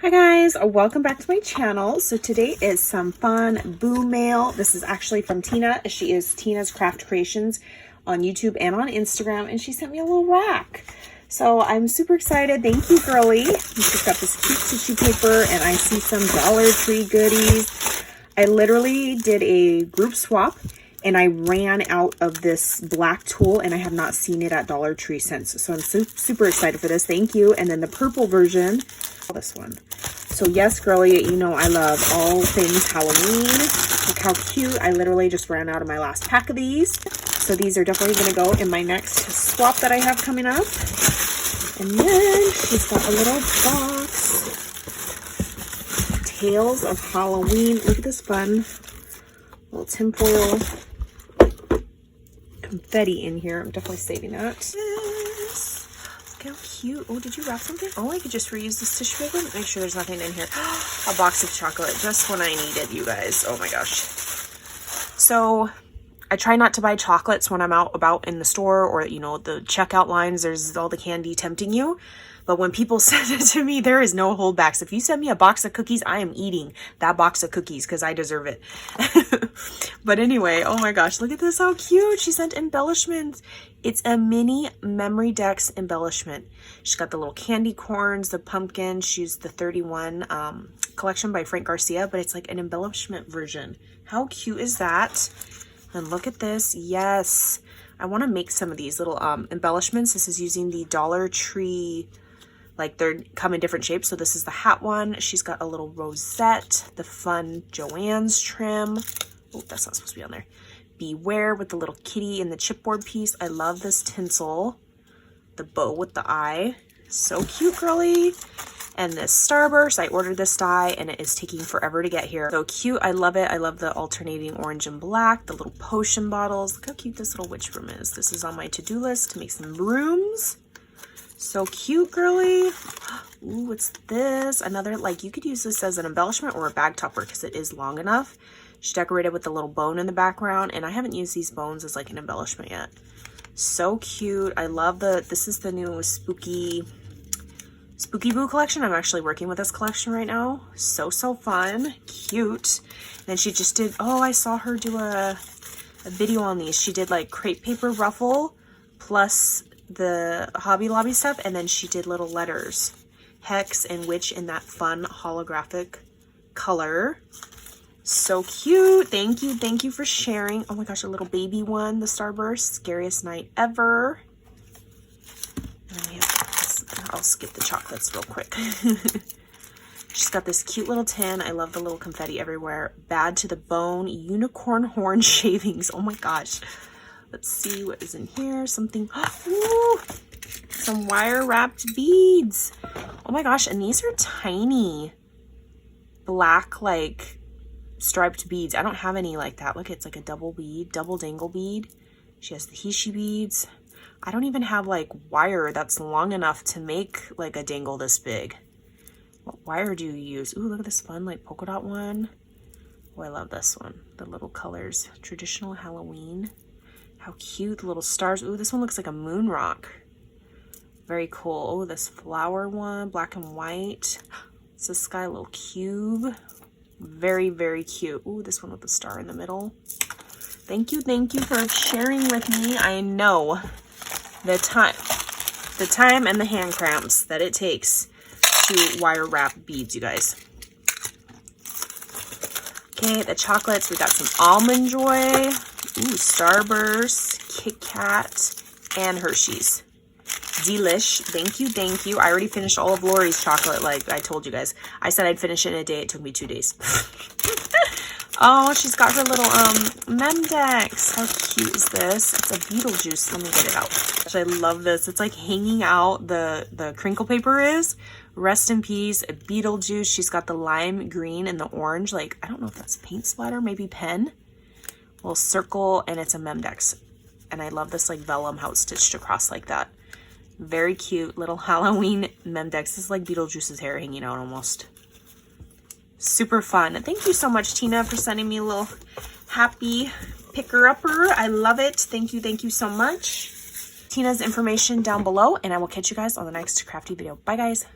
Hi guys, welcome back to my channel. So today is some fun Boo mail. This is actually from Tina. She is Tina's Craft Creations on YouTube and on Instagram, and she sent me a little rack. So I'm super excited. Thank you, girly. She's got this cute tissue paper, and I see some Dollar Tree goodies. I literally did a group swap, and I ran out of this black tulle, and I have not seen it at Dollar Tree since. So I'm super excited for this. Thank you. And then the purple version, this one. So yes, girly, you know I love all things Halloween. Look how cute. I literally just ran out of my last pack of these. So these are definitely going to go in my next swap that I have coming up. And then she's got a little box. Tales of Halloween. Look at this fun little tinfoil confetti in here. I'm definitely saving that. How cute. Oh, did you wrap something? Oh, I could just reuse this tissue paper. Make sure there's nothing in here. A box of chocolate, just when I needed you guys. Oh my gosh. So I try not to buy chocolates when I'm out about in the store, or you know, the checkout lines, there's all the candy tempting you. But when people send it to me, there is no holdbacks. If you send me a box of cookies, I am eating that box of cookies because I deserve it. But anyway, oh my gosh, look at this, how cute. She sent embellishments. It's a mini Memory Decks embellishment. She's got the little candy corns, the pumpkin. She used the 31 collection by Frank Garcia, but it's like an embellishment version. How cute is that? And look at this. Yes, I want to make some of these little embellishments. This is using the Dollar Tree, like they come in different shapes. So this is the hat one. She's got a little rosette, the fun Joann's trim. Oh, that's not supposed to be on there. Beware with the little kitty and the chipboard piece. I love this tinsel. The bow with the eye. So cute, girly. And this starburst, I ordered this die and it is taking forever to get here. So cute, I love it. I love the alternating orange and black, the little potion bottles. Look how cute this little witch room is. This is on my to-do list to make some rooms. So cute, girly. Ooh, what's this? Another, like, you could use this as an embellishment or a bag topper because it is long enough. She decorated with the little bone in the background, and I haven't used these bones as like an embellishment yet. So cute. I love this is the new Spooky Boo collection. I'm actually working with this collection right now. So fun. Cute. And then she just did, oh, I saw her do a video on these. She did like crepe paper ruffle plus the Hobby Lobby stuff, and then she did little letters, hex and witch, in that fun holographic color. So cute. Thank you for sharing. Oh my gosh, a little baby one, the starburst, scariest night ever. And then we have, I'll skip the chocolates real quick. She's got this cute little tin. I love the little confetti everywhere. Bad to the bone unicorn horn shavings. Oh my gosh. Let's see what is in here. Something, ooh, some wire wrapped beads. Oh my gosh, and these are tiny black, like striped beads. I don't have any like that. Look, it's like a double dangle bead. She has the Hishi beads. I don't even have like wire that's long enough to make like a dangle this big. What wire do you use? Ooh, look at this fun like polka dot one. Oh, I love this one. The little colors. Traditional Halloween. How cute. The little stars. Ooh, this one looks like a moon rock. Very cool. Oh, this flower one. Black and white. It's a sky little cube. Very cute. Ooh, this one with the star in the middle. Thank you for sharing with me. I know the time and the hand cramps that it takes to wire wrap beads, you guys. Okay, the chocolates. We got some Almond Joy. Ooh, Starburst, Kit Kat, and Hershey's. Delish. Thank you. I already finished all of Lori's chocolate, like I told you guys. I said I'd finish it in a day. It took me 2 days. Oh, she's got her little Memdex. How cute is this? It's a Beetlejuice. Let me get it out. Gosh, I love this. It's like hanging out. The crinkle paper is. Rest in peace, a Beetlejuice. She's got the lime green and the orange. Like, I don't know if that's paint splatter, maybe pen. Little circle, and it's a Memdex. And I love this like vellum, how it's stitched across like that. Very cute little Halloween Memdex. This is like Beetlejuice's hair hanging out almost. Super fun. Thank you so much, Tina, for sending me a little happy picker-upper. I love it. Thank you so much. Tina's information down below, and I will catch you guys on the next crafty video. Bye, guys.